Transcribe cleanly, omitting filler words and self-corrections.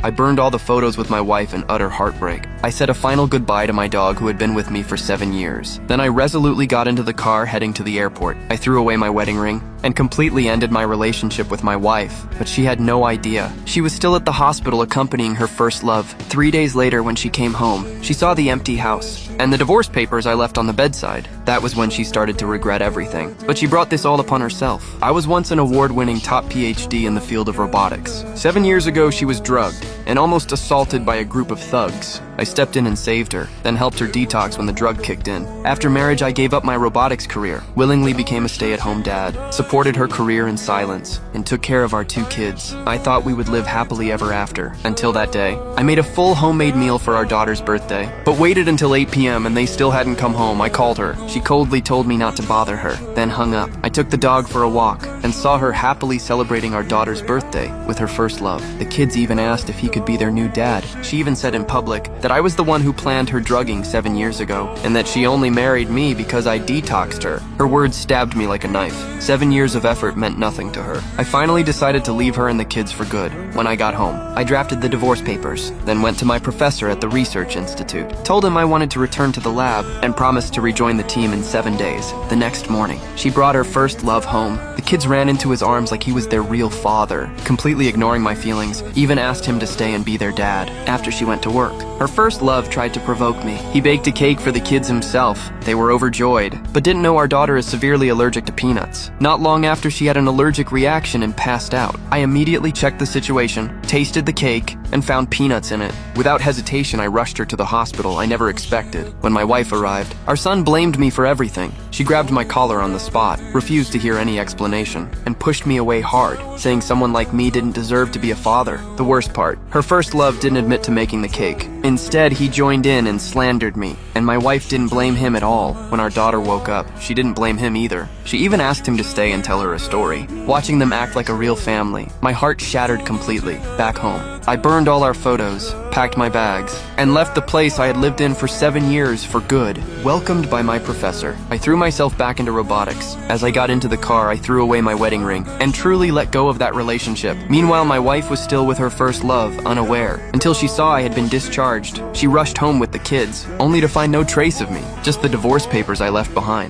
I burned all the photos with my wife in utter heartbreak. I said a final goodbye to my dog who had been with me for 7 years. Then I resolutely got into the car heading to the airport. I threw away my wedding ring and completely ended my relationship with my wife, but she had no idea. She was still at the hospital accompanying her first love. 3 days later, when she came home, she saw the empty house and the divorce papers I left on the bedside. That was when she started to regret everything. But she brought this all upon herself. I was once an award-winning top PhD in the field of robotics. 7 years ago, she was drugged and almost assaulted by a group of thugs. I stepped in and saved her, then helped her detox when the drug kicked in. After marriage, I gave up my robotics career, willingly became a stay-at-home dad, supported her career in silence, and took care of our 2 kids. I thought we would live happily ever after. Until that day, I made a full homemade meal for our daughter's birthday, but waited until 8 p.m. and they still hadn't come home. I called her. She coldly told me not to bother her, then hung up. I took the dog for a walk and saw her happily celebrating our daughter's birthday with her first love. The kids even asked if he could be their new dad. She even said in public that I was the one who planned her drugging 7 years ago, and that she only married me because I detoxed her. Her words stabbed me like a knife. 7 years of effort meant nothing to her. I finally decided to leave her and the kids for good. When I got home, I drafted the divorce papers, then went to my professor at the Research Institute, told him I wanted to return to the lab, and promised to rejoin the team in 7 days. The next morning, she brought her first love home. The kids ran into his arms like he was their real father, completely ignoring my feelings, even asked him to stay and be their dad after she went to work. Her first love tried to provoke me. He baked a cake for the kids himself. They were overjoyed, but didn't know our daughter is severely allergic to peanuts. Not long after, she had an allergic reaction and passed out. I immediately checked the situation, tasted the cake, and found peanuts in it. Without hesitation, I rushed her to the hospital I never expected. When my wife arrived, our son blamed me for everything. She grabbed my collar on the spot, refused to hear any explanation, and pushed me away hard, saying someone like me didn't deserve to be a father. The worst part, her first love didn't admit to making the cake. Instead, he joined in and slandered me, and my wife didn't blame him at all. When our daughter woke up, she didn't blame him either. She even asked him to stay and tell her a story. Watching them act like a real family, my heart shattered completely. Back home, I burned all our photos, packed my bags, and left the place I had lived in for 7 years for good. Welcomed by my professor, I threw myself back into robotics. As I got into the car, I threw away my wedding ring and truly let go of that relationship. Meanwhile, my wife was still with her first love, unaware. Until she saw I had been discharged, she rushed home with the kids, only to find no trace of me, just the divorce papers I left behind.